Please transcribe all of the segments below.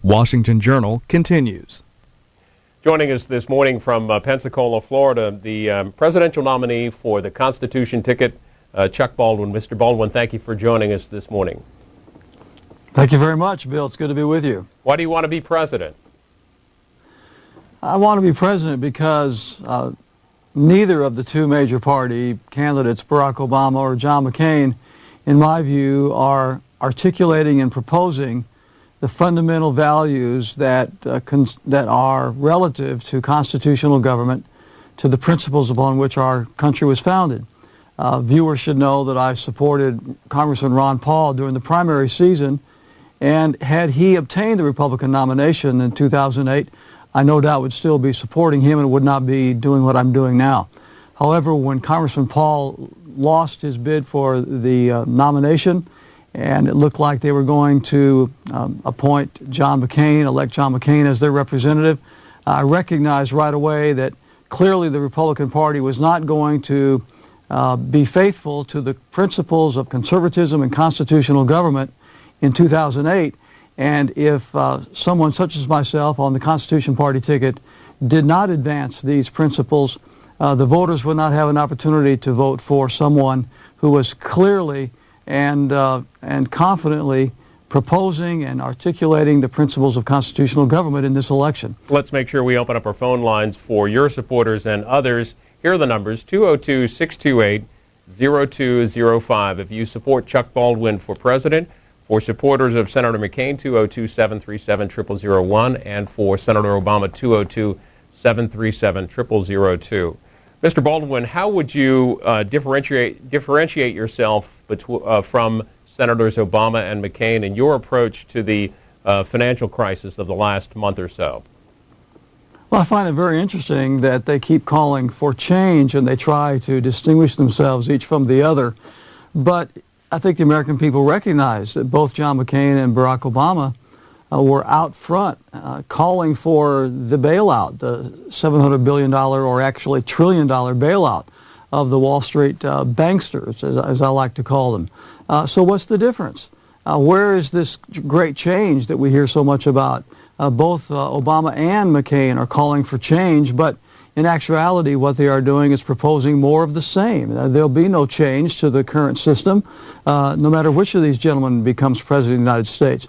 Washington Journal continues. Joining us this morning from Pensacola, Florida, the presidential nominee for the Constitution ticket, Chuck Baldwin. Mr. Baldwin, thank you for joining us this morning. Thank you very much, Bill. It's good to be with you. Why do you want to be president? I want to be president because neither of the two major party candidates, Barack Obama or John McCain, in my view, are articulating and proposing the fundamental values that are relative to constitutional government, to the principles upon which our country was founded. Viewers should know that I supported Congressman Ron Paul during the primary season, and had he obtained the Republican nomination in 2008, I no doubt would still be supporting him and would not be doing what I'm doing now. However, when Congressman Paul lost his bid for the nomination, and it looked like they were going to appoint John McCain, elect John McCain as their representative, I recognized right away that clearly the Republican Party was not going to be faithful to the principles of conservatism and constitutional government in 2008. And if someone such as myself on the Constitution Party ticket did not advance these principles, the voters would not have an opportunity to vote for someone who was clearly and confidently proposing and articulating the principles of constitutional government in this election. Let's make sure we open up our phone lines for your supporters and others. Here are the numbers, 202-628-0205. If you support Chuck Baldwin for president, for supporters of Senator McCain, 202-737-0001, and for Senator Obama, 202-737-0002. Mr. Baldwin, how would you differentiate yourself from Senators Obama and McCain in your approach to the financial crisis of the last month or so? Well, I find it very interesting that they keep calling for change and they try to distinguish themselves each from the other. But I think the American people recognize that both John McCain and Barack Obama were out front calling for the bailout, the $700 billion or actually $1 trillion bailout of the Wall Street banksters, as I like to call them. So what's the difference? Where is this great change that we hear so much about? Both Obama and McCain are calling for change, but in actuality, what they are doing is proposing more of the same. There'll be no change to the current system, no matter which of these gentlemen becomes president of the United States.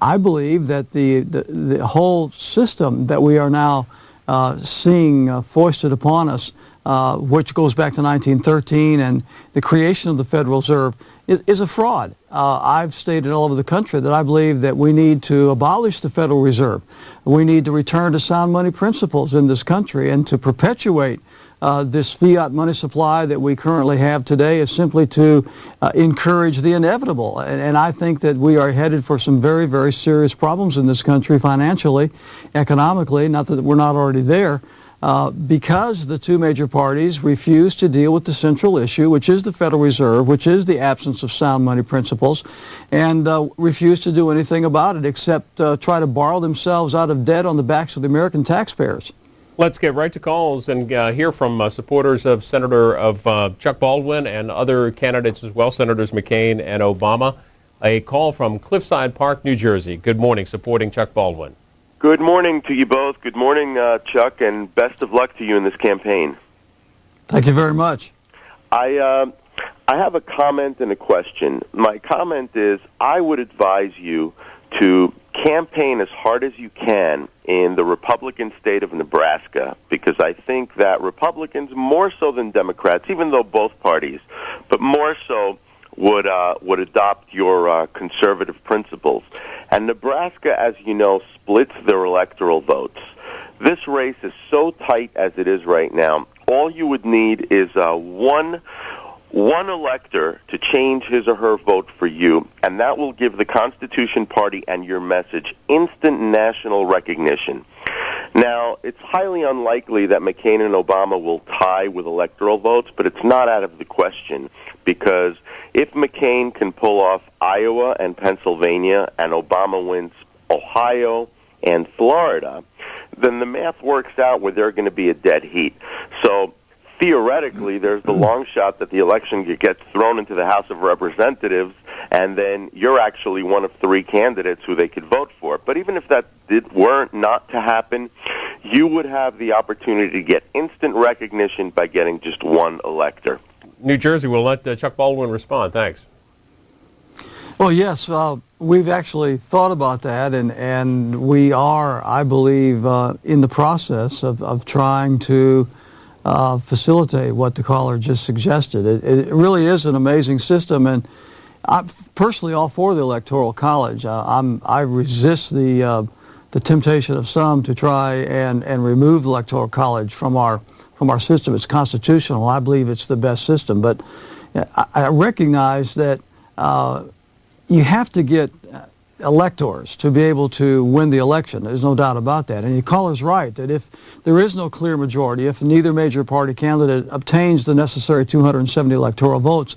I believe that the whole system that we are now seeing foisted upon us, which goes back to 1913 and the creation of the Federal Reserve, is a fraud. I've stated all over the country that I believe that we need to abolish the Federal Reserve. We need to return to sound money principles in this country, and to perpetuate this fiat money supply that we currently have today is simply to encourage the inevitable. And I think that we are headed for some very, very serious problems in this country financially, economically, not that we're not already there. Because the two major parties refuse to deal with the central issue, which is the Federal Reserve, which is the absence of sound money principles, and refuse to do anything about it except try to borrow themselves out of debt on the backs of the American taxpayers. Let's get right to calls and hear from supporters of Chuck Baldwin and other candidates as well, Senators McCain and Obama. A call from Cliffside Park, New Jersey. Good morning, supporting Chuck Baldwin. Good morning to you both. Good morning, Chuck, and best of luck to you in this campaign. Thank you very much. I have a comment and a question. My comment is I would advise you to campaign as hard as you can in the Republican state of Nebraska, because I think that Republicans, more so than Democrats, even though both parties, but more so would adopt your conservative principles. And Nebraska, as you know, splits their electoral votes. This race is so tight as it is right now. All you would need is one elector to change his or her vote for you, and that will give the Constitution Party and your message instant national recognition. Now, it's highly unlikely that McCain and Obama will tie with electoral votes, but it's not out of the question, because if McCain can pull off Iowa and Pennsylvania and Obama wins Ohio and Florida, then the math works out where they're going to be a dead heat. So theoretically, there's the long shot that the election gets thrown into the House of Representatives and then you're actually one of 3 candidates who they could vote for. But even if that weren't not to happen, you would have the opportunity to get instant recognition by getting just one elector. New Jersey, we'll let Chuck Baldwin respond. Thanks. Well, yes, we've actually thought about that, and we are, I believe, in the process of trying to facilitate what the caller just suggested. It really is an amazing system, and I'm personally all for the Electoral College. I resist the temptation of some to try and remove the Electoral College from our system. It's constitutional. I believe it's the best system, but I recognize that you have to get electors to be able to win the election. There's no doubt about that. And your caller's right that if there is no clear majority, if neither major party candidate obtains the necessary 270 electoral votes,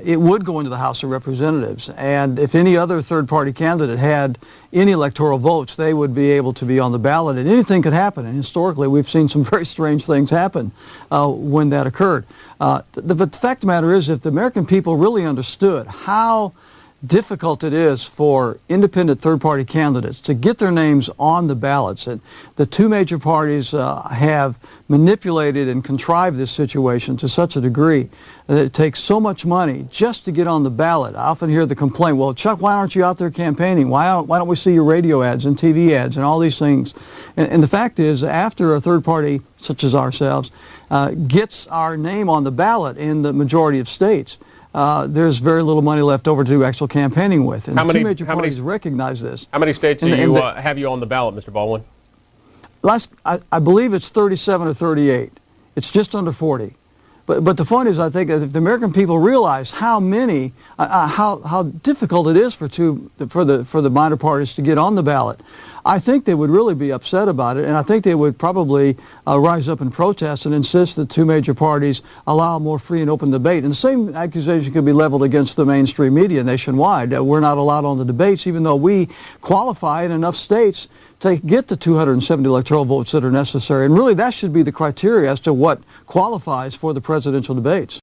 it would go into the House of Representatives. And if any other third-party candidate had any electoral votes, they would be able to be on the ballot. And anything could happen. And historically, we've seen some very strange things happen when that occurred. But the fact of the matter is, if the American people really understood how difficult it is for independent third-party candidates to get their names on the ballots, and the 2 major parties have manipulated and contrived this situation to such a degree that it takes so much money just to get on the ballot. I often hear the complaint, well, Chuck, why aren't you out there campaigning? Why don't we see your radio ads and TV ads and all these things? And the fact is, after a third party such as ourselves gets our name on the ballot in the majority of states, there's very little money left over to do actual campaigning with. And the 2 major parties recognize this. How many states have you on the ballot, Mr. Baldwin? I believe it's 37 or 38. It's just under 40. But the point is, I think if the American people realize how many, how difficult it is for the minor parties to get on the ballot, I think they would really be upset about it, and I think they would probably rise up in protest and insist that 2 major parties allow more free and open debate. And the same accusation could be leveled against the mainstream media nationwide. We're not allowed on the debates, even though we qualify in enough states to get the 270 electoral votes that are necessary. And really, that should be the criteria as to what qualifies for the presidential debates.